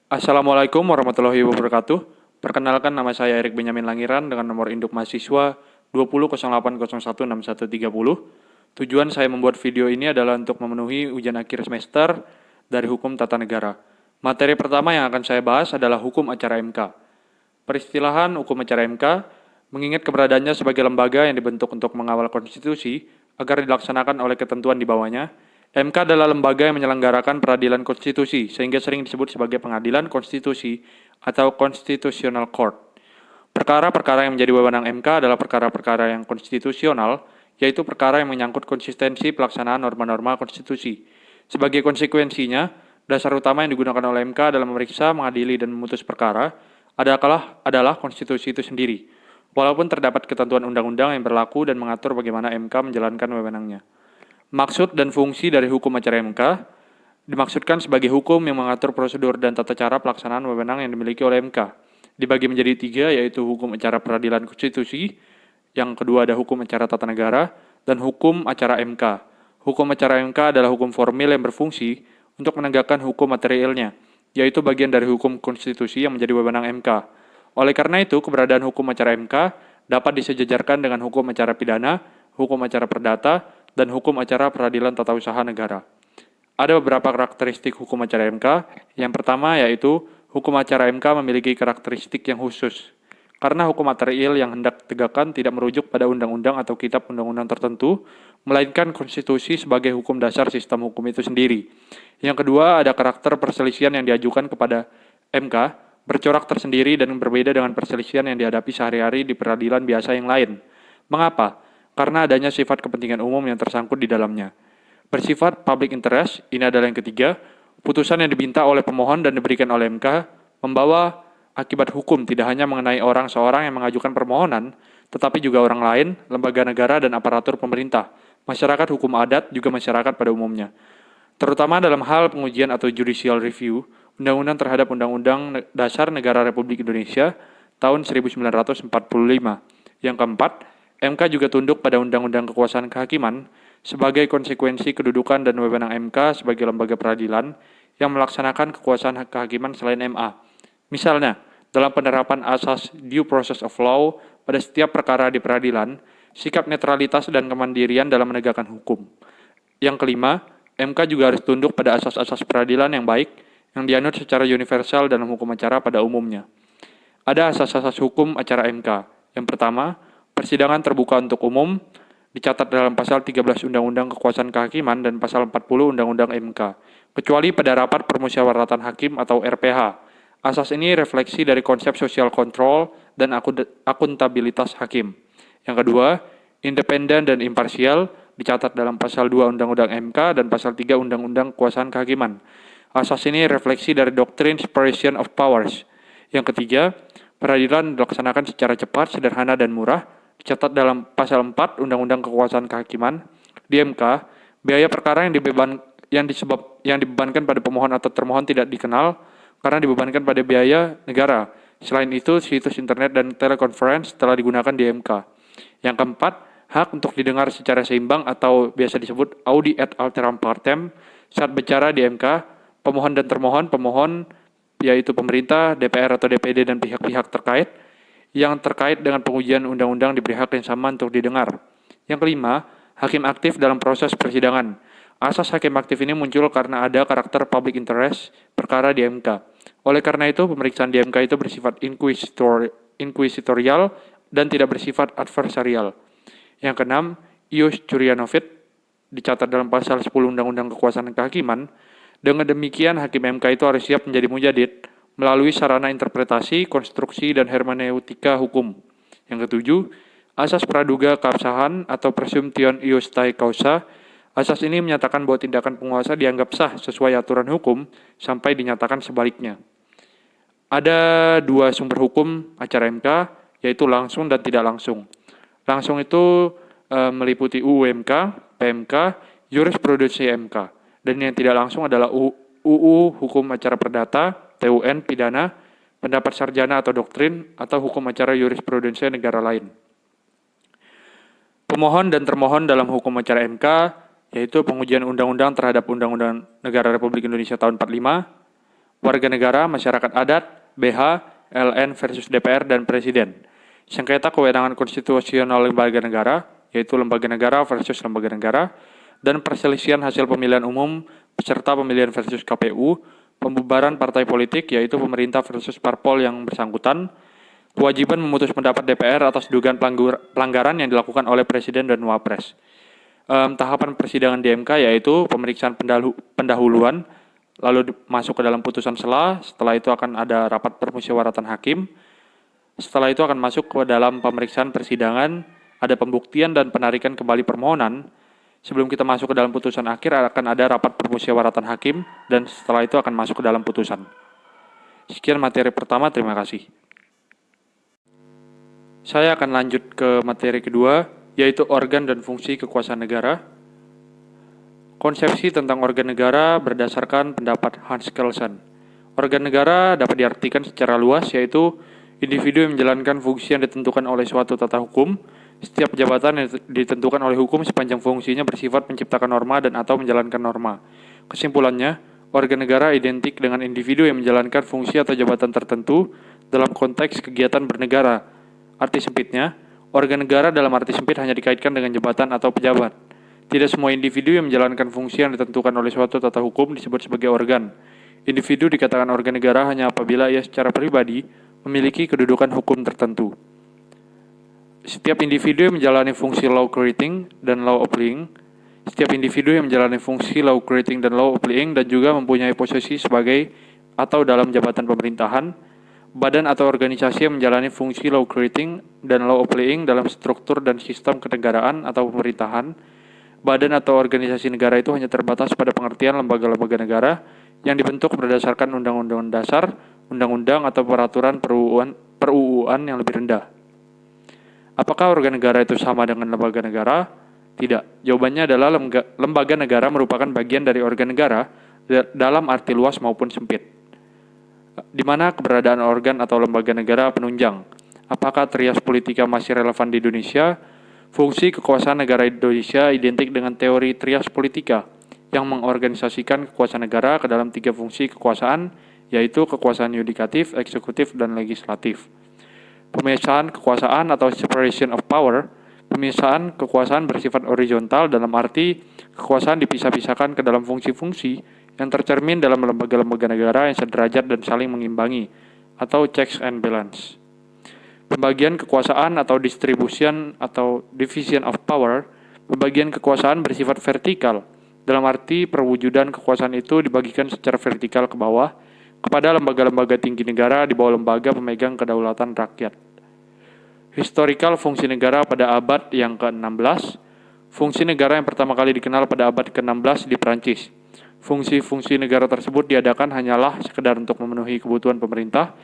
Assalamualaikum warahmatullahi wabarakatuh. Perkenalkan, nama saya Erik Benyamin Langiran dengan nomor induk mahasiswa 2008016130. Tujuan saya membuat video ini adalah untuk memenuhi ujian akhir semester dari Hukum Tata Negara. Materi pertama yang akan saya bahas adalah Hukum Acara MK. Peristilahan Hukum Acara MK mengingat keberadaannya sebagai lembaga yang dibentuk untuk mengawal konstitusi agar dilaksanakan oleh ketentuan di bawahnya. MK adalah lembaga yang menyelenggarakan peradilan konstitusi, sehingga sering disebut sebagai pengadilan konstitusi atau constitutional court. Perkara-perkara yang menjadi wewenang MK adalah perkara-perkara yang konstitusional, yaitu perkara yang menyangkut konsistensi pelaksanaan norma-norma konstitusi. Sebagai konsekuensinya, dasar utama yang digunakan oleh MK dalam memeriksa, mengadili, dan memutus perkara adalah konstitusi itu sendiri, walaupun terdapat ketentuan undang-undang yang berlaku dan mengatur bagaimana MK menjalankan wewenangnya. Maksud dan fungsi dari hukum acara MK dimaksudkan sebagai hukum yang mengatur prosedur dan tata cara pelaksanaan wewenang yang dimiliki oleh MK. Dibagi menjadi tiga, yaitu hukum acara peradilan konstitusi, yang kedua ada hukum acara tata negara, dan hukum acara MK. Hukum acara MK adalah hukum formil yang berfungsi untuk menegakkan hukum materialnya, yaitu bagian dari hukum konstitusi yang menjadi wewenang MK. Oleh karena itu, keberadaan hukum acara MK dapat disejajarkan dengan hukum acara pidana, hukum acara perdata, dan hukum acara peradilan tata usaha negara. Ada beberapa karakteristik hukum acara MK. Yang pertama yaitu hukum acara MK memiliki karakteristik yang khusus. Karena hukum material yang hendak ditegakkan tidak merujuk pada undang-undang atau kitab undang-undang tertentu, melainkan konstitusi sebagai hukum dasar sistem hukum itu sendiri. Yang kedua, ada karakter perselisihan yang diajukan kepada MK, bercorak tersendiri dan berbeda dengan perselisihan yang dihadapi sehari-hari di peradilan biasa yang lain. Mengapa? Karena adanya sifat kepentingan umum yang tersangkut di dalamnya. Bersifat public interest, ini adalah yang ketiga, putusan yang diminta oleh pemohon dan diberikan oleh MK membawa akibat hukum tidak hanya mengenai orang seorang yang mengajukan permohonan, tetapi juga orang lain, lembaga negara dan aparatur pemerintah, masyarakat hukum adat, juga masyarakat pada umumnya. Terutama dalam hal pengujian atau judicial review, undang-undang terhadap Undang-Undang Dasar Negara Republik Indonesia tahun 1945. Yang keempat, MK juga tunduk pada Undang-Undang Kekuasaan Kehakiman sebagai konsekuensi kedudukan dan wewenang MK sebagai lembaga peradilan yang melaksanakan kekuasaan kehakiman selain MA. Misalnya, dalam penerapan asas due process of law pada setiap perkara di peradilan, sikap netralitas dan kemandirian dalam menegakkan hukum. Yang kelima, MK juga harus tunduk pada asas-asas peradilan yang baik yang dianut secara universal dalam hukum acara pada umumnya. Ada asas-asas hukum acara MK. Yang pertama, persidangan terbuka untuk umum, dicatat dalam pasal 13 Undang-Undang Kekuasaan Kehakiman dan pasal 40 Undang-Undang MK, kecuali pada rapat permusyawaratan hakim atau RPH. Asas ini refleksi dari konsep social control dan akuntabilitas hakim. Yang kedua, independen dan imparsial, dicatat dalam pasal 2 Undang-Undang MK dan pasal 3 Undang-Undang Kekuasaan Kehakiman. Asas ini refleksi dari doktrin separation of powers. Yang ketiga, peradilan dilaksanakan secara cepat, sederhana, dan murah, dicatat dalam pasal 4 Undang-Undang Kekuasaan Kehakiman. Di MK, biaya perkara yang dibebankan pada pemohon atau termohon tidak dikenal karena dibebankan pada biaya negara. Selain itu, situs internet dan telekonferensi telah digunakan di MK. Yang keempat, hak untuk didengar secara seimbang atau biasa disebut audi et alteram partem saat bicara di MK, pemohon dan termohon, yaitu pemerintah, DPR atau DPD dan pihak-pihak terkait, yang terkait dengan pengujian undang-undang diberi hak yang sama untuk didengar. Yang kelima, hakim aktif dalam proses persidangan. Asas hakim aktif ini muncul karena ada karakter public interest perkara di MK. Oleh karena itu, pemeriksaan di MK itu bersifat inquisitorial dan tidak bersifat adversarial. Yang keenam, ius curiae novit, dicatat dalam pasal 10 Undang-Undang Kekuasaan Kehakiman. Dengan demikian, hakim MK itu harus siap menjadi mujadid melalui sarana interpretasi, konstruksi, dan hermeneutika hukum. Yang ketujuh, asas praduga keabsahan atau presumption ius tae causa. Asas ini menyatakan bahwa tindakan penguasa dianggap sah sesuai aturan hukum sampai dinyatakan sebaliknya. Ada dua sumber hukum acara MK, yaitu langsung dan tidak langsung. Langsung itu meliputi UU MK, PMK, jurisprudensi MK. Dan yang tidak langsung adalah UU Hukum Acara Perdata, TUN, pidana, pendapat sarjana atau doktrin, atau hukum acara jurisprudensi negara lain. Pemohon dan termohon dalam hukum acara MK, yaitu pengujian undang-undang terhadap Undang-Undang Negara Republik Indonesia tahun 45, warga negara, masyarakat adat, BH, LN versus DPR dan Presiden. Sengketa kewenangan konstitusional lembaga negara, yaitu lembaga negara versus lembaga negara, dan perselisihan hasil pemilihan umum peserta pemilihan versus KPU, pembubaran partai politik, yaitu pemerintah versus parpol yang bersangkutan, kewajiban memutus pendapat DPR atas dugaan pelanggaran yang dilakukan oleh Presiden dan Wapres. Tahapan persidangan di MK yaitu pemeriksaan pendahuluan, lalu masuk ke dalam putusan sela, setelah itu akan ada rapat permusyawaratan hakim, setelah itu akan masuk ke dalam pemeriksaan persidangan, ada pembuktian dan penarikan kembali permohonan. Sebelum kita masuk ke dalam putusan akhir akan ada rapat permusyawaratan hakim, dan setelah itu akan masuk ke dalam putusan. Sekian materi pertama, terima kasih. Saya akan lanjut ke materi kedua, yaitu organ dan fungsi kekuasaan negara. Konsepsi tentang organ negara berdasarkan pendapat Hans Kelsen. Organ negara dapat diartikan secara luas, yaitu individu yang menjalankan fungsi yang ditentukan oleh suatu tata hukum. Setiap jabatan yang ditentukan oleh hukum sepanjang fungsinya bersifat menciptakan norma dan atau menjalankan norma. Kesimpulannya, organ negara identik dengan individu yang menjalankan fungsi atau jabatan tertentu dalam konteks kegiatan bernegara. Arti sempitnya, organ negara dalam arti sempit hanya dikaitkan dengan jabatan atau pejabat. Tidak semua individu yang menjalankan fungsi yang ditentukan oleh suatu tata hukum disebut sebagai organ. Individu dikatakan organ negara hanya apabila ia secara pribadi memiliki kedudukan hukum tertentu. Setiap individu yang menjalani fungsi law creating dan law applying, dan juga mempunyai posisi sebagai atau dalam jabatan pemerintahan, badan atau organisasi yang menjalani fungsi law creating dan law applying dalam struktur dan sistem kenegaraan atau pemerintahan. Badan atau organisasi negara itu hanya terbatas pada pengertian lembaga-lembaga negara yang dibentuk berdasarkan undang-undang dasar, undang-undang atau peraturan per-UU-an yang lebih rendah. Apakah organ negara itu sama dengan lembaga negara? Tidak. Jawabannya adalah lembaga negara merupakan bagian dari organ negara dalam arti luas maupun sempit. Di mana keberadaan organ atau lembaga negara penunjang? Apakah trias politika masih relevan di Indonesia? Fungsi kekuasaan negara Indonesia identik dengan teori trias politika yang mengorganisasikan kekuasaan negara ke dalam 3 fungsi kekuasaan, yaitu kekuasaan yudikatif, eksekutif, dan legislatif. Pemisahan kekuasaan atau separation of power. Pemisahan kekuasaan bersifat horizontal dalam arti kekuasaan dipisah-pisahkan ke dalam fungsi-fungsi yang tercermin dalam lembaga-lembaga negara yang sederajat dan saling mengimbangi, atau checks and balance. Pembagian kekuasaan atau distribution atau division of power. Pembagian kekuasaan bersifat vertikal, dalam arti perwujudan kekuasaan itu dibagikan secara vertikal ke bawah kepada lembaga-lembaga tinggi negara di bawah lembaga pemegang kedaulatan rakyat. Historical fungsi negara pada abad yang ke-16. Fungsi negara yang pertama kali dikenal pada abad ke-16 di Perancis. Fungsi-fungsi negara tersebut diadakan hanyalah sekedar untuk memenuhi kebutuhan pemerintah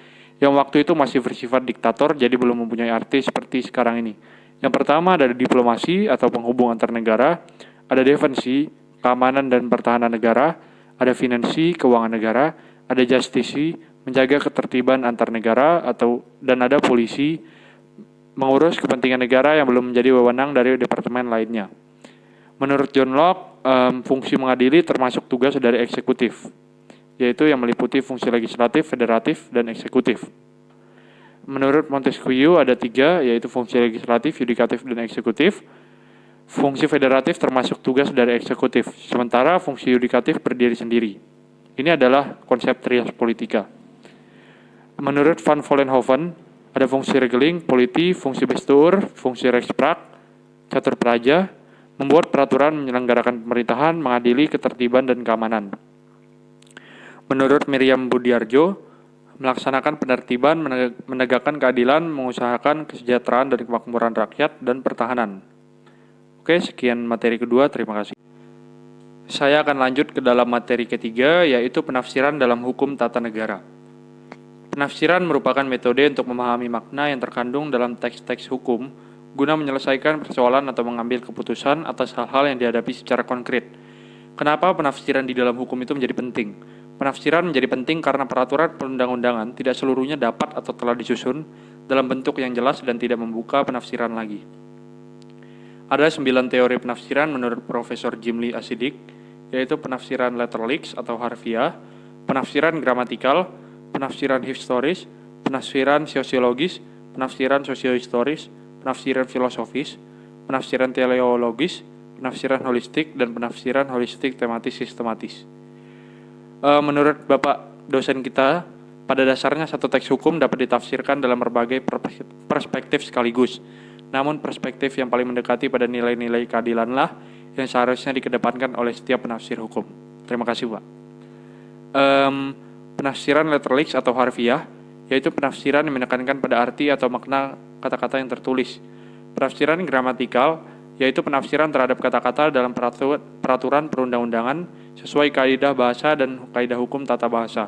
yang waktu itu masih bersifat diktator, jadi belum mempunyai arti seperti sekarang ini. Yang pertama ada diplomasi atau penghubung antar negara, ada defensi, keamanan dan pertahanan negara, ada finansi, keuangan negara, ada justisi, menjaga ketertiban antar negara, dan ada polisi, mengurus kepentingan negara yang belum menjadi wewenang dari departemen lainnya. Menurut John Locke, fungsi mengadili termasuk tugas dari eksekutif, yaitu yang meliputi fungsi legislatif, federatif, dan eksekutif. Menurut Montesquieu ada 3, yaitu fungsi legislatif, yudikatif, dan eksekutif. Fungsi federatif termasuk tugas dari eksekutif, sementara fungsi yudikatif berdiri sendiri. Ini adalah konsep trias politika. Menurut Van Vollenhoven, ada fungsi regeling, politi, fungsi bestuur, fungsi rechtspraak, catur praja, membuat peraturan, menyelenggarakan pemerintahan, mengadili ketertiban dan keamanan. Menurut Miriam Budiarjo, melaksanakan penertiban, menegakkan keadilan, mengusahakan kesejahteraan dan kemakmuran rakyat, dan pertahanan. Oke, sekian materi kedua, terima kasih. Saya akan lanjut ke dalam materi ketiga, yaitu penafsiran dalam hukum tata negara. Penafsiran merupakan metode untuk memahami makna yang terkandung dalam teks-teks hukum, guna menyelesaikan persoalan atau mengambil keputusan atas hal-hal yang dihadapi secara konkret. Kenapa penafsiran di dalam hukum itu menjadi penting? Penafsiran menjadi penting karena peraturan perundang-undangan tidak seluruhnya dapat atau telah disusun dalam bentuk yang jelas dan tidak membuka penafsiran lagi. Ada 9 teori penafsiran menurut Profesor Jim Lee Asidik, yaitu penafsiran letterlix atau harfiah, penafsiran gramatikal, penafsiran historis, penafsiran sosiologis, penafsiran sosiohistoris, penafsiran filosofis, penafsiran teleologis, penafsiran holistik, dan penafsiran holistik tematis sistematis. Menurut Bapak dosen kita, pada dasarnya satu teks hukum dapat ditafsirkan dalam berbagai perspektif sekaligus. Namun perspektif yang paling mendekati pada nilai-nilai keadilanlah yang seharusnya dikedepankan oleh setiap penafsir hukum. Terima kasih, Pak. Penafsiran letterlix atau harfiah, yaitu penafsiran yang menekankan pada arti atau makna kata-kata yang tertulis. Penafsiran gramatikal, yaitu penafsiran terhadap kata-kata dalam peraturan perundang-undangan sesuai kaidah bahasa dan kaidah hukum tata bahasa.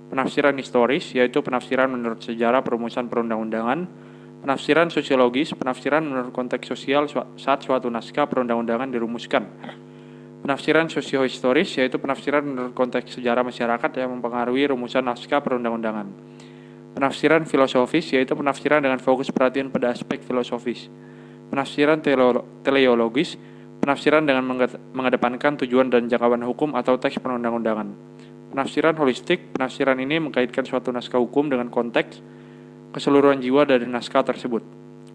Penafsiran historis, yaitu penafsiran menurut sejarah perumusan perundang-undangan. Penafsiran sosiologis, penafsiran menurut konteks sosial saat suatu naskah perundang-undangan dirumuskan. Penafsiran sosiohistoris, yaitu penafsiran menurut konteks sejarah masyarakat yang mempengaruhi rumusan naskah perundang-undangan. Penafsiran filosofis, yaitu penafsiran dengan fokus perhatian pada aspek filosofis. Penafsiran teleologis, penafsiran dengan mengedepankan tujuan dan jangkauan hukum atau teks perundang-undangan. Penafsiran holistik, penafsiran ini mengkaitkan suatu naskah hukum dengan konteks keseluruhan jiwa dari naskah tersebut.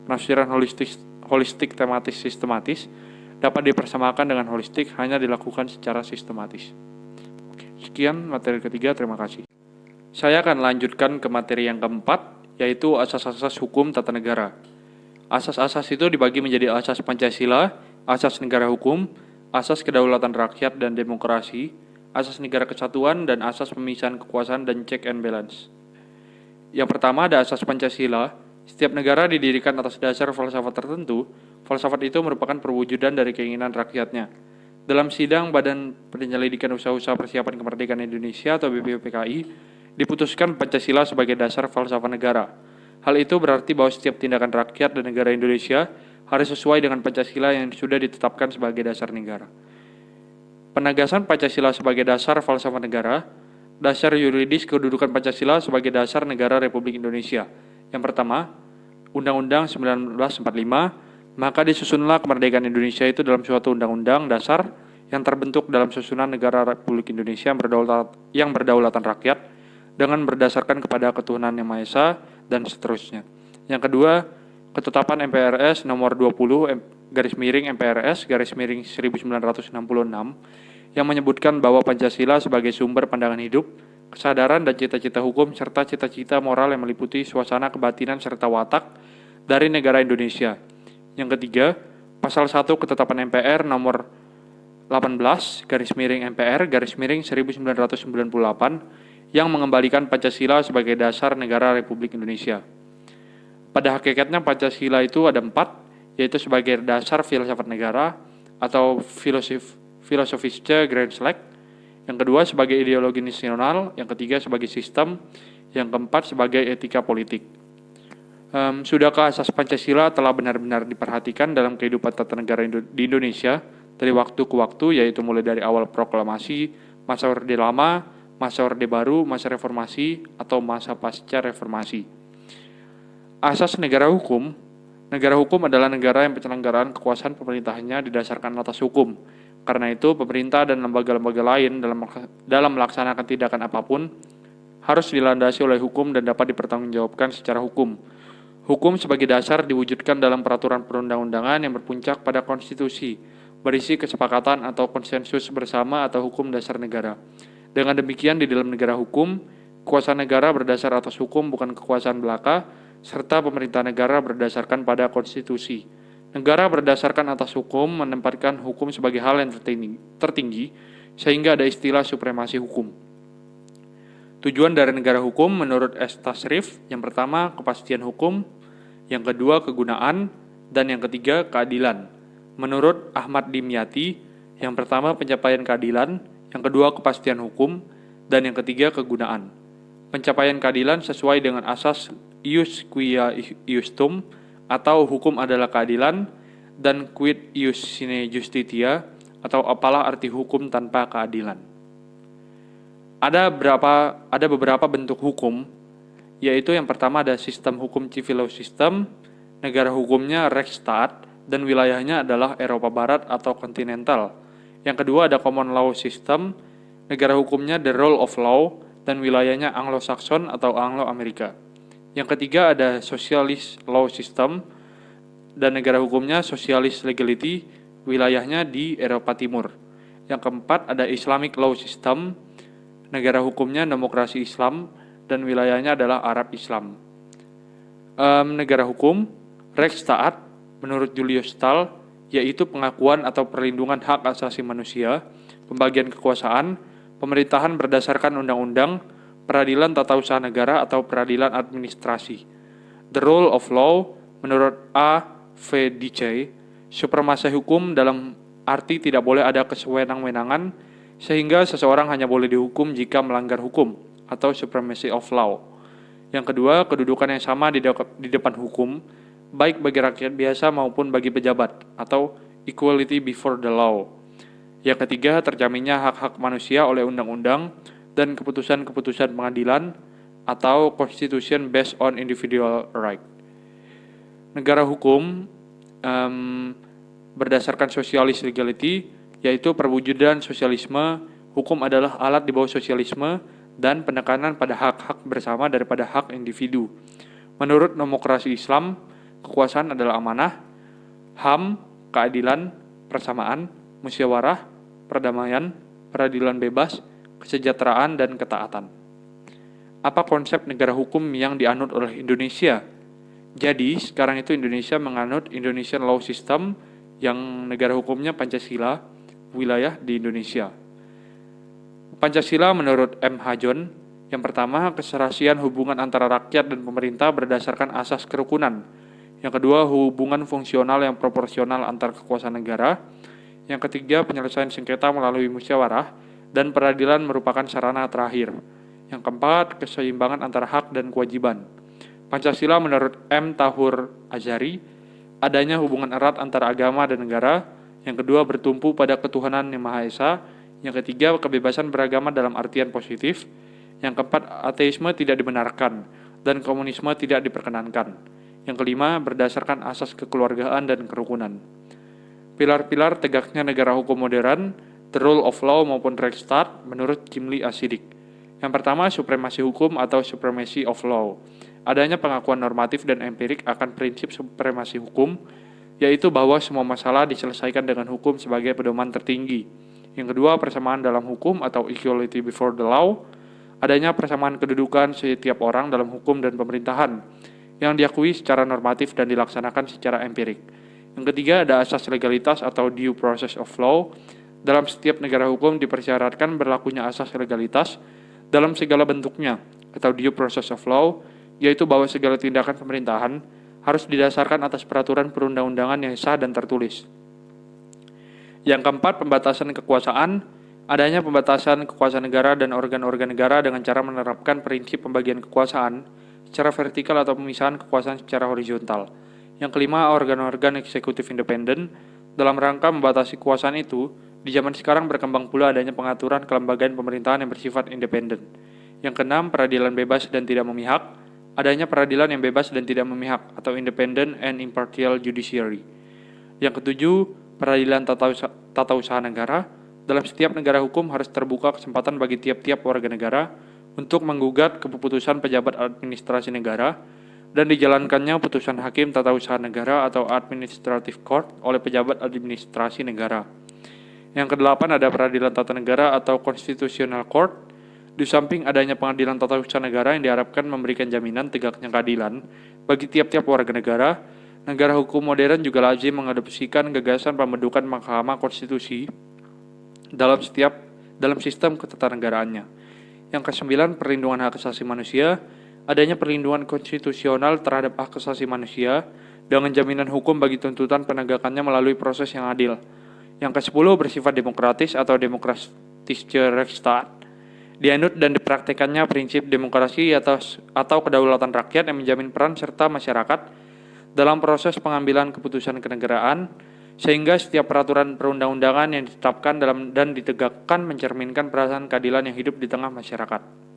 Penafsiran holistik tematis sistematis dapat dipersamakan dengan holistik hanya dilakukan secara sistematis. Sekian materi ketiga, terima kasih. Saya akan lanjutkan ke materi yang keempat, yaitu asas-asas hukum tata negara. Asas-asas itu dibagi menjadi asas Pancasila, asas negara hukum, asas kedaulatan rakyat dan demokrasi, asas negara kesatuan, dan asas pemisahan kekuasaan dan check and balance. Yang pertama ada asas Pancasila. Setiap negara didirikan atas dasar falsafat tertentu. Falsafat itu merupakan perwujudan dari keinginan rakyatnya. Dalam sidang Badan Penyelidikan Usaha-Usaha Persiapan Kemerdekaan Indonesia atau BPUPKI, diputuskan Pancasila sebagai dasar falsafah negara. Hal itu berarti bahwa setiap tindakan rakyat dan negara Indonesia harus sesuai dengan Pancasila yang sudah ditetapkan sebagai dasar negara. Penegasan Pancasila sebagai dasar falsafah negara, dasar yuridis kedudukan Pancasila sebagai dasar negara Republik Indonesia. Yang pertama, Undang-Undang 1945, maka disusunlah kemerdekaan Indonesia itu dalam suatu undang-undang dasar yang terbentuk dalam susunan negara Republik Indonesia yang berdaulat rakyat dengan berdasarkan kepada ketuhanan Yang Maha Esa dan seterusnya. Yang kedua, ketetapan MPRS nomor 20/MPRS/1966 yang menyebutkan bahwa Pancasila sebagai sumber pandangan hidup, kesadaran dan cita-cita hukum serta cita-cita moral yang meliputi suasana kebatinan serta watak dari negara Indonesia. Yang ketiga, pasal 1 ketetapan MPR nomor 18/MPR/1998 yang mengembalikan Pancasila sebagai dasar negara Republik Indonesia. Pada hakikatnya Pancasila itu ada 4, yaitu sebagai dasar filsafat negara atau Philosophische Grundslag, yang kedua sebagai ideologi nasional, yang ketiga sebagai sistem, yang keempat sebagai etika politik. Sudahkah asas Pancasila telah benar-benar diperhatikan dalam kehidupan tata negara di Indonesia dari waktu ke waktu, yaitu mulai dari awal proklamasi, masa Orde Lama, masa Orde Baru, masa Reformasi, atau masa pasca Reformasi? Asas negara hukum. Negara hukum adalah negara yang penyelenggaraan kekuasaan pemerintahnya didasarkan atas hukum. Karena itu, pemerintah dan lembaga-lembaga lain dalam melaksanakan tindakan apapun harus dilandasi oleh hukum dan dapat dipertanggungjawabkan secara hukum. Hukum sebagai dasar diwujudkan dalam peraturan perundang-undangan yang berpuncak pada konstitusi, berisi kesepakatan atau konsensus bersama atau hukum dasar negara. Dengan demikian, di dalam negara hukum, kekuasaan negara berdasar atas hukum bukan kekuasaan belaka, serta pemerintah negara berdasarkan pada konstitusi. Negara berdasarkan atas hukum menempatkan hukum sebagai hal yang tertinggi sehingga ada istilah supremasi hukum. Tujuan dari negara hukum menurut S. Tasrif, yang pertama kepastian hukum, yang kedua kegunaan, dan yang ketiga keadilan. Menurut Ahmad Dimyati, yang pertama pencapaian keadilan, yang kedua kepastian hukum, dan yang ketiga kegunaan. Pencapaian keadilan sesuai dengan asas ius quia iustum, atau hukum adalah keadilan, dan quid ius sine justitia, atau apalah arti hukum tanpa keadilan. Ada beberapa bentuk hukum, yaitu yang pertama ada sistem hukum civil system, negara hukumnya Rechtsstaat, dan wilayahnya adalah Eropa Barat atau kontinental. Yang kedua ada common law system, Negara hukumnya the rule of law dan wilayahnya Anglo-Saxon atau Anglo-Amerika. Yang ketiga ada socialist law system dan negara hukumnya socialist legality, wilayahnya di Eropa Timur. Yang keempat ada Islamic law system, negara hukumnya demokrasi Islam dan wilayahnya adalah Arab Islam. Negara hukum, Rechtsstaat, menurut Julius Stahl, yaitu pengakuan atau perlindungan hak asasi manusia, pembagian kekuasaan, pemerintahan berdasarkan undang-undang, peradilan tata usaha negara atau peradilan administrasi. The rule of law, menurut A. V. Dice, supremasi hukum dalam arti tidak boleh ada kesewenang-wenangan sehingga seseorang hanya boleh dihukum jika melanggar hukum atau supremacy of law. Yang kedua, kedudukan yang sama di depan hukum, baik bagi rakyat biasa maupun bagi pejabat, atau equality before the law. Yang ketiga, terjaminnya hak-hak manusia oleh undang-undang dan keputusan-keputusan pengadilan, atau constitution based on individual right. Negara hukum berdasarkan socialist legality, yaitu perwujudan sosialisme, hukum adalah alat di bawah sosialisme, dan penekanan pada hak-hak bersama daripada hak individu. Menurut demokrasi Islam, kekuasaan adalah amanah, HAM, keadilan, persamaan, musyawarah, perdamaian, peradilan bebas, kesejahteraan, dan ketaatan. Apa konsep negara hukum yang dianut oleh Indonesia? Jadi, sekarang itu Indonesia menganut Indonesian Law System yang negara hukumnya Pancasila, wilayah di Indonesia. Pancasila menurut M. Hajon, yang pertama, keserasian hubungan antara rakyat dan pemerintah berdasarkan asas kerukunan. Yang kedua, hubungan fungsional yang proporsional antar kekuasaan negara. Yang ketiga, penyelesaian sengketa melalui musyawarah dan peradilan merupakan sarana terakhir. Yang keempat, keseimbangan antara hak dan kewajiban. Pancasila menurut M. Tahur Azhari, adanya hubungan erat antara agama dan negara. Yang kedua, bertumpu pada ketuhanan yang Maha Esa. Yang ketiga, kebebasan beragama dalam artian positif. Yang keempat, ateisme tidak dibenarkan dan komunisme tidak diperkenankan. Yang kelima, berdasarkan asas kekeluargaan dan kerukunan. Pilar-pilar tegaknya negara hukum modern, the rule of law maupun Rechtsstaat menurut Jimli Asidik. Yang pertama, supremasi hukum atau supremacy of law. Adanya pengakuan normatif dan empirik akan prinsip supremasi hukum, yaitu bahwa semua masalah diselesaikan dengan hukum sebagai pedoman tertinggi. Yang kedua, persamaan dalam hukum atau equality before the law. Adanya persamaan kedudukan setiap orang dalam hukum dan pemerintahan yang diakui secara normatif dan dilaksanakan secara empirik. Yang ketiga, ada asas legalitas atau due process of law. Dalam setiap negara hukum dipersyaratkan berlakunya asas legalitas dalam segala bentuknya atau due process of law, yaitu bahwa segala tindakan pemerintahan harus didasarkan atas peraturan perundang-undangan yang sah dan tertulis. Yang keempat, pembatasan kekuasaan. Adanya pembatasan kekuasaan negara dan organ-organ negara dengan cara menerapkan prinsip pembagian kekuasaan secara vertikal atau pemisahan kekuasaan secara horizontal. Yang kelima, organ-organ eksekutif independen. Dalam rangka membatasi kekuasaan itu, di zaman sekarang berkembang pula adanya pengaturan kelembagaan pemerintahan yang bersifat independen. Yang keenam, peradilan bebas dan tidak memihak. Adanya peradilan yang bebas dan tidak memihak atau independent and impartial judiciary. Yang ketujuh, peradilan tata usaha negara. Dalam setiap negara hukum harus terbuka kesempatan bagi tiap-tiap warga negara untuk menggugat keputusan pejabat administrasi negara dan dijalankannya putusan hakim tata usaha negara atau administrative court oleh pejabat administrasi negara. Yang kedelapan, ada peradilan tata negara atau constitutional court. Di samping adanya pengadilan tata usaha negara yang diharapkan memberikan jaminan tegaknya keadilan bagi tiap-tiap warga negara, negara hukum modern juga lazim mengadopsikan gagasan pembentukan Mahkamah Konstitusi dalam sistem ketatanegaraan. Yang kesembilan, perlindungan hak asasi manusia. Adanya perlindungan konstitusional terhadap hak asasi manusia dengan jaminan hukum bagi tuntutan penegakannya melalui proses yang adil. Yang kesepuluh, bersifat demokratis atau demokratische Rechtsstaat. Dianut dan dipraktekannya prinsip demokrasi atau kedaulatan rakyat yang menjamin peran serta masyarakat dalam proses pengambilan keputusan kenegaraan, sehingga setiap peraturan perundang-undangan yang ditetapkan dan ditegakkan mencerminkan perasaan keadilan yang hidup di tengah masyarakat.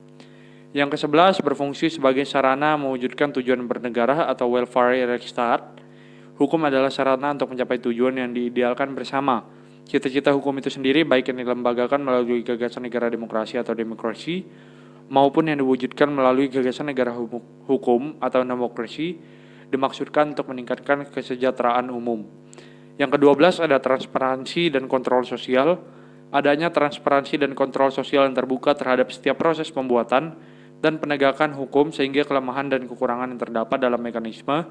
Yang ke-11, berfungsi sebagai sarana mewujudkan tujuan bernegara atau welfare Rechtsstaat. Hukum adalah sarana untuk mencapai tujuan yang diidealkan bersama, Cita-cita hukum itu sendiri baik yang dilembagakan melalui gagasan negara demokrasi atau demokrasi maupun yang diwujudkan melalui gagasan negara hukum atau demokrasi dimaksudkan untuk meningkatkan kesejahteraan umum. Yang ke-12 ada transparansi dan kontrol sosial. Adanya transparansi dan kontrol sosial yang terbuka terhadap setiap proses pembuatan dan penegakan hukum sehingga kelemahan dan kekurangan yang terdapat dalam mekanisme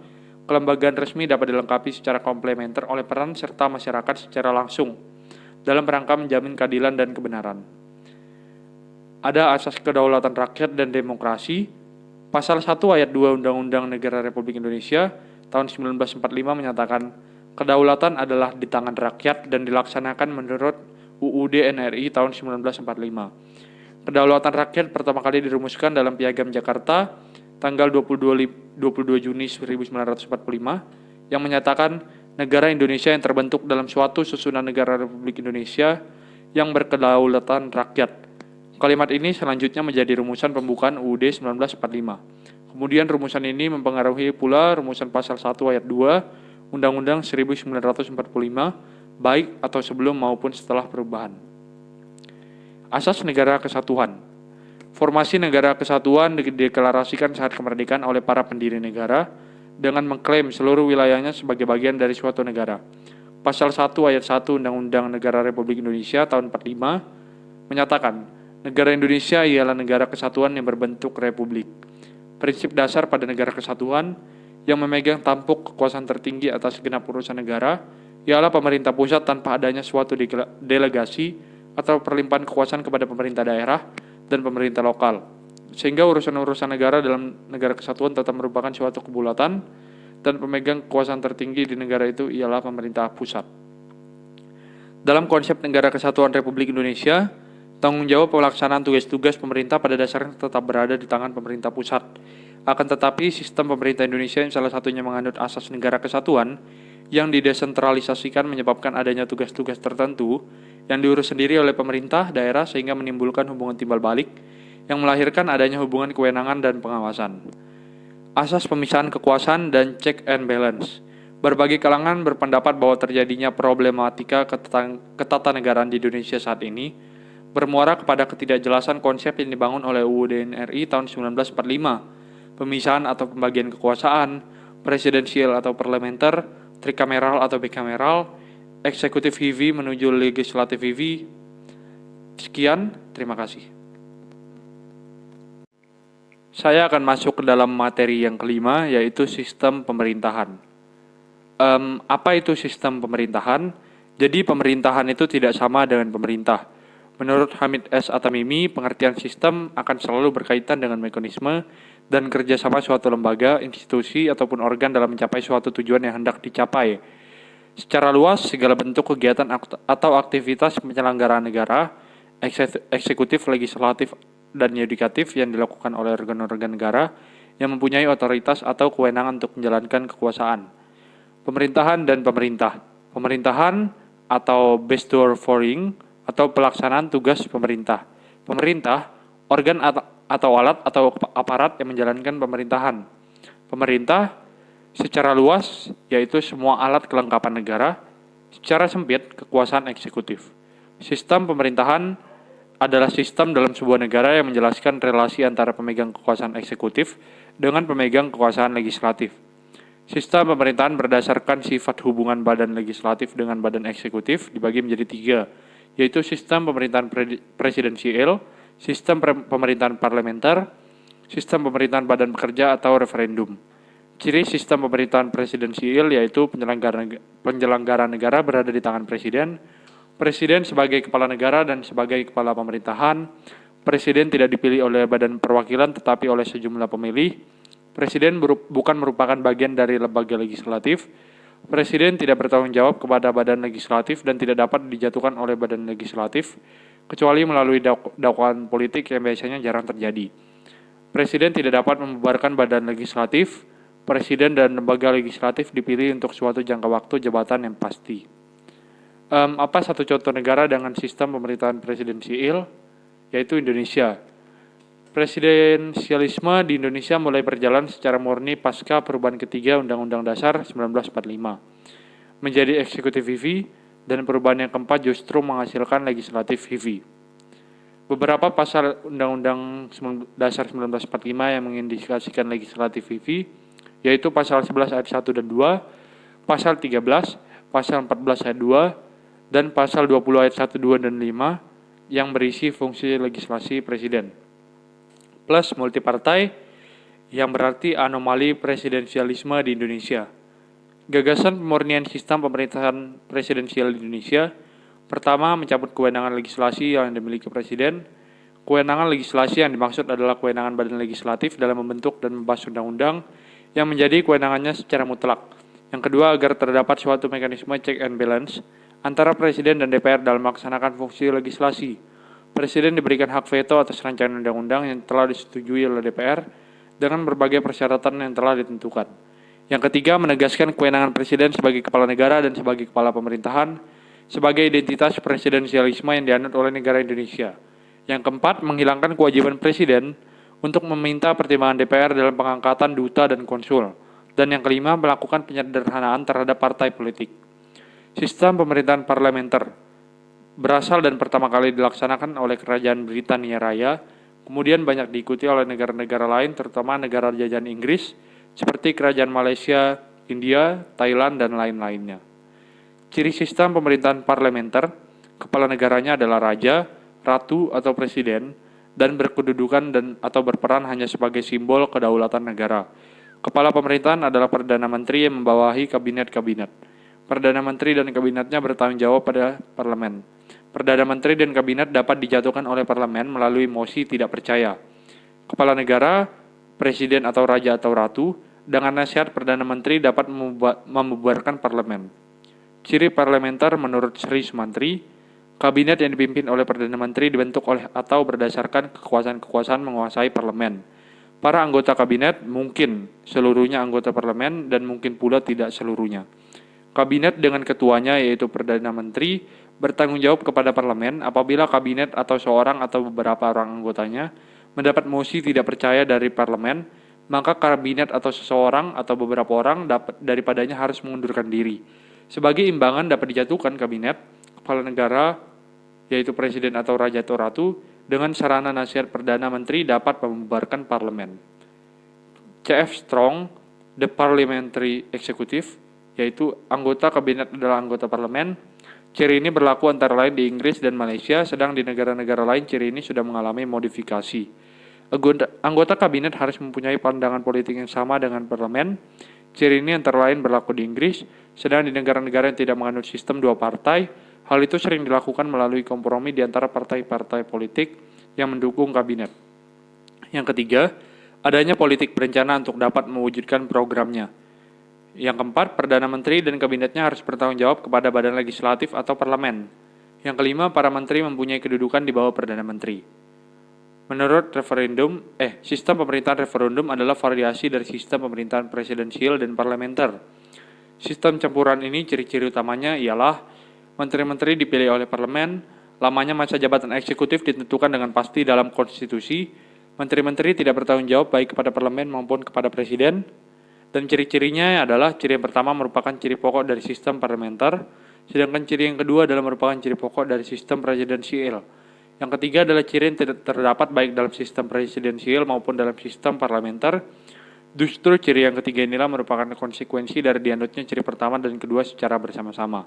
kelembagaan resmi dapat dilengkapi secara komplementer oleh peran serta masyarakat secara langsung dalam rangka menjamin keadilan dan kebenaran. Ada asas kedaulatan rakyat dan demokrasi. Pasal 1 ayat 2 Undang-Undang Negara Republik Indonesia tahun 1945 menyatakan kedaulatan adalah di tangan rakyat dan dilaksanakan menurut UUD NRI tahun 1945. Kedaulatan rakyat pertama kali dirumuskan dalam Piagam Jakarta tanggal 22 Juni 1945 yang menyatakan negara Indonesia yang terbentuk dalam suatu susunan negara Republik Indonesia yang berkedaulatan rakyat. Kalimat ini selanjutnya menjadi rumusan pembukaan UUD 1945. Kemudian rumusan ini mempengaruhi pula rumusan pasal 1 ayat 2 Undang-Undang 1945 baik atau sebelum maupun setelah perubahan. Asas negara kesatuan. Formasi negara kesatuan dideklarasikan saat kemerdekaan oleh para pendiri negara dengan mengklaim seluruh wilayahnya sebagai bagian dari suatu negara. Pasal 1 ayat 1 Undang-Undang Negara Republik Indonesia tahun 45 menyatakan negara Indonesia ialah negara kesatuan yang berbentuk republik. Prinsip dasar pada negara kesatuan yang memegang tampuk kekuasaan tertinggi atas segenap urusan negara ialah pemerintah pusat tanpa adanya suatu delegasi atau perlimpahan kekuasaan kepada pemerintah daerah dan pemerintah lokal. Sehingga urusan-urusan negara dalam negara kesatuan tetap merupakan suatu kebulatan dan pemegang kekuasaan tertinggi di negara itu ialah pemerintah pusat. Dalam konsep negara kesatuan Republik Indonesia, tanggung jawab pelaksanaan tugas-tugas pemerintah pada dasarnya tetap berada di tangan pemerintah pusat. Akan tetapi, sistem pemerintah Indonesia yang salah satunya menganut asas negara kesatuan yang didesentralisasikan menyebabkan adanya tugas-tugas tertentu yang diurus sendiri oleh pemerintah daerah sehingga menimbulkan hubungan timbal balik yang melahirkan adanya hubungan kewenangan dan pengawasan. Asas pemisahan kekuasaan dan check and balance. Berbagai kalangan berpendapat bahwa terjadinya problematika ketatanegaraan di Indonesia saat ini bermuara kepada ketidakjelasan konsep yang dibangun oleh UUD NRI tahun 1945, pemisahan atau pembagian kekuasaan, presidensial atau parlementer, trikameral atau bikameral, eksekutif heavy menuju legislatif heavy. Sekian, terima kasih. Saya akan masuk ke dalam materi yang kelima, yaitu sistem pemerintahan. Apa itu sistem pemerintahan? Jadi pemerintahan itu tidak sama dengan pemerintah. Menurut Hamid S. Atamimi, pengertian sistem akan selalu berkaitan dengan mekanisme dan kerjasama suatu lembaga, institusi, ataupun organ dalam mencapai suatu tujuan yang hendak dicapai. Secara luas, segala bentuk kegiatan atau aktivitas penyelenggaraan negara, eksekutif, legislatif, dan yudikatif yang dilakukan oleh organ-organ negara yang mempunyai otoritas atau kewenangan untuk menjalankan kekuasaan. Pemerintahan dan pemerintah. Pemerintahan atau bestowering atau pelaksanaan tugas pemerintah. Pemerintah, organ atau alat atau aparat yang menjalankan pemerintahan. Pemerintah secara luas yaitu semua alat kelengkapan negara, secara sempit kekuasaan eksekutif. Sistem pemerintahan adalah sistem dalam sebuah negara yang menjelaskan relasi antara pemegang kekuasaan eksekutif dengan pemegang kekuasaan legislatif. Sistem pemerintahan berdasarkan sifat hubungan badan legislatif dengan badan eksekutif dibagi menjadi 3, yaitu sistem pemerintahan presidensial, sistem pemerintahan parlementer, sistem pemerintahan badan pekerja atau referendum. Ciri sistem pemerintahan presidensial yaitu penyelenggara negara berada di tangan presiden, presiden sebagai kepala negara dan sebagai kepala pemerintahan, presiden tidak dipilih oleh badan perwakilan tetapi oleh sejumlah pemilih, presiden bukan merupakan bagian dari lembaga legislatif, presiden tidak bertanggung jawab kepada badan legislatif dan tidak dapat dijatuhkan oleh badan legislatif, kecuali melalui dakwaan politik yang biasanya jarang terjadi. Presiden tidak dapat membubarkan badan legislatif, presiden dan lembaga legislatif dipilih untuk suatu jangka waktu jabatan yang pasti. Apa satu contoh negara dengan sistem pemerintahan presidensial? Yaitu Indonesia. Presidensialisme di Indonesia mulai berjalan secara murni pasca perubahan ketiga Undang-Undang Dasar 1945. Menjadi eksekutif heavy, dan perubahan yang keempat justru menghasilkan legislatif heavy. Beberapa pasal Undang-Undang Dasar 1945 yang mengindikasikan legislatif heavy, yaitu pasal 11 ayat 1 dan 2, pasal 13, pasal 14 ayat 2, dan pasal 20 ayat 1, 2, dan 5 yang berisi fungsi legislasi presiden. Plus multipartai yang berarti anomali presidensialisme di Indonesia. Gagasan pemurnian sistem pemerintahan presidensial di Indonesia. Pertama, mencabut kewenangan legislasi yang dimiliki presiden. Kewenangan legislasi yang dimaksud adalah kewenangan badan legislatif dalam membentuk dan membahas undang-undang yang menjadi kewenangannya secara mutlak. Yang kedua, agar terdapat suatu mekanisme check and balance antara presiden dan DPR dalam melaksanakan fungsi legislasi. Presiden diberikan hak veto atas rancangan undang-undang yang telah disetujui oleh DPR dengan berbagai persyaratan yang telah ditentukan. Yang ketiga, menegaskan kewenangan presiden sebagai kepala negara dan sebagai kepala pemerintahan sebagai identitas presidensialisme yang dianut oleh negara Indonesia. Yang keempat, menghilangkan kewajiban presiden untuk meminta pertimbangan DPR dalam pengangkatan duta dan konsul. Dan yang kelima, melakukan penyederhanaan terhadap partai politik. Sistem pemerintahan parlementer berasal dan pertama kali dilaksanakan oleh Kerajaan Britania Raya, kemudian banyak diikuti oleh negara-negara lain, terutama negara jajahan Inggris, seperti Kerajaan Malaysia, India, Thailand, dan lain-lainnya. Ciri sistem pemerintahan parlementer, kepala negaranya adalah raja, ratu, atau presiden, dan berkedudukan atau berperan hanya sebagai simbol kedaulatan negara. Kepala pemerintahan adalah Perdana Menteri yang membawahi kabinet-kabinet. Perdana Menteri dan kabinetnya bertanggung jawab pada parlemen. Perdana Menteri dan kabinet dapat dijatuhkan oleh parlemen melalui mosi tidak percaya. Kepala negara, presiden atau raja atau ratu, dengan nasihat Perdana Menteri dapat membubarkan parlemen. Ciri parlementer menurut Sri Sumantri, kabinet yang dipimpin oleh Perdana Menteri dibentuk oleh atau berdasarkan kekuasaan-kekuasaan menguasai parlemen. Para anggota kabinet mungkin seluruhnya anggota parlemen dan mungkin pula tidak seluruhnya. Kabinet dengan ketuanya yaitu Perdana Menteri bertanggung jawab kepada parlemen apabila kabinet atau seorang atau beberapa orang anggotanya mendapat mosi tidak percaya dari parlemen, maka kabinet atau seseorang atau beberapa orang daripadanya harus mengundurkan diri. Sebagai imbangan dapat dijatuhkan kabinet, kepala negara yaitu presiden atau raja atau ratu, dengan sarana nasihat Perdana Menteri dapat membubarkan parlemen. C.F. Strong, The Parliamentary Executive, yaitu anggota kabinet adalah anggota parlemen. Ciri ini berlaku antara lain di Inggris dan Malaysia, sedang di negara-negara lain ciri ini sudah mengalami modifikasi. Anggota kabinet harus mempunyai pandangan politik yang sama dengan parlemen. Ciri ini antara lain berlaku di Inggris, sedang di negara-negara yang tidak menganut sistem dua partai, hal itu sering dilakukan melalui kompromi di antara partai-partai politik yang mendukung kabinet. Yang ketiga, adanya politik berencana untuk dapat mewujudkan programnya. Yang keempat, Perdana Menteri dan kabinetnya harus bertanggung jawab kepada badan legislatif atau parlemen. Yang kelima, para menteri mempunyai kedudukan di bawah Perdana Menteri. Menurut sistem pemerintahan referendum adalah variasi dari sistem pemerintahan presidensial dan parlementer. Sistem campuran ini ciri-ciri utamanya ialah menteri-menteri dipilih oleh parlemen, lamanya masa jabatan eksekutif ditentukan dengan pasti dalam konstitusi, menteri-menteri tidak bertanggung jawab baik kepada parlemen maupun kepada presiden, dan ciri-cirinya adalah ciri yang pertama merupakan ciri pokok dari sistem parlementer, sedangkan ciri yang kedua adalah merupakan ciri pokok dari sistem presidensial. Yang ketiga adalah ciri yang tidak terdapat baik dalam sistem presidensial maupun dalam sistem parlementer. Justru ciri yang ketiga inilah merupakan konsekuensi dari dianutnya ciri pertama dan kedua secara bersama-sama.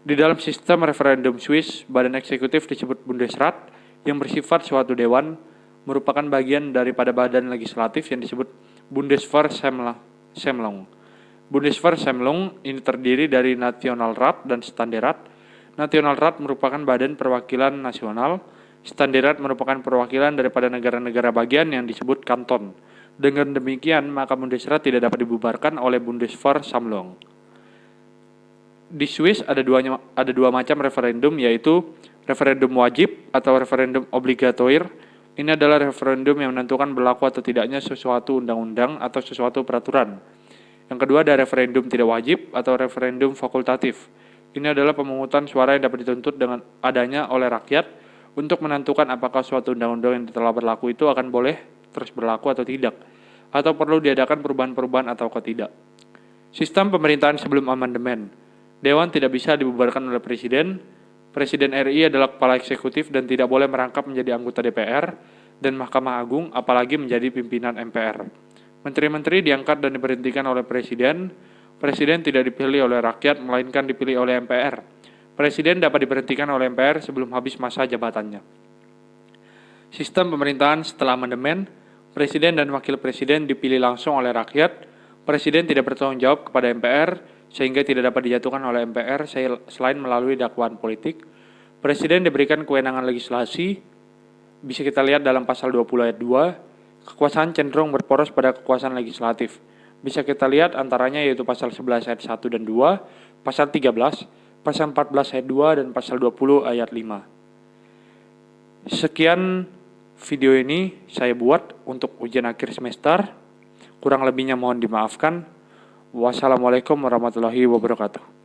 Di dalam sistem referendum Swiss, badan eksekutif disebut Bundesrat yang bersifat suatu dewan, merupakan bagian daripada badan legislatif yang disebut Bundesversammlung. Bundesversammlung ini terdiri dari Nationalrat dan Ständerat. Nationalrat merupakan badan perwakilan nasional, Ständerat merupakan perwakilan daripada negara-negara bagian yang disebut kanton. Dengan demikian, maka Bundesrat tidak dapat dibubarkan oleh Bundesversammlung. Di Swiss ada dua macam referendum, yaitu referendum wajib atau referendum obligatoir. Ini adalah referendum yang menentukan berlaku atau tidaknya sesuatu undang-undang atau sesuatu peraturan. Yang kedua ada referendum tidak wajib atau referendum fakultatif. Ini adalah pemungutan suara yang dapat dituntut dengan adanya oleh rakyat untuk menentukan apakah suatu undang-undang yang telah berlaku itu akan boleh terus berlaku atau tidak, atau perlu diadakan perubahan-perubahan atau tidak. Sistem pemerintahan sebelum amandemen. Dewan tidak bisa dibubarkan oleh Presiden. Presiden RI adalah kepala eksekutif dan tidak boleh merangkap menjadi anggota DPR dan Mahkamah Agung, apalagi menjadi pimpinan MPR. Menteri-menteri diangkat dan diberhentikan oleh Presiden. Presiden tidak dipilih oleh rakyat, melainkan dipilih oleh MPR. Presiden dapat diberhentikan oleh MPR sebelum habis masa jabatannya. Sistem pemerintahan setelah amandemen, Presiden dan Wakil Presiden dipilih langsung oleh rakyat. Presiden tidak bertanggung jawab kepada MPR, sehingga tidak dapat dijatuhkan oleh MPR selain melalui dakwaan politik. Presiden diberikan kewenangan legislasi, bisa kita lihat dalam pasal 20 ayat 2, kekuasaan cenderung berporos pada kekuasaan legislatif. Bisa kita lihat antaranya yaitu pasal 11 ayat 1 dan 2, pasal 13, pasal 14 ayat 2, dan pasal 20 ayat 5. Sekian video ini saya buat untuk ujian akhir semester. Kurang lebihnya mohon dimaafkan. Wassalamualaikum warahmatullahi wabarakatuh.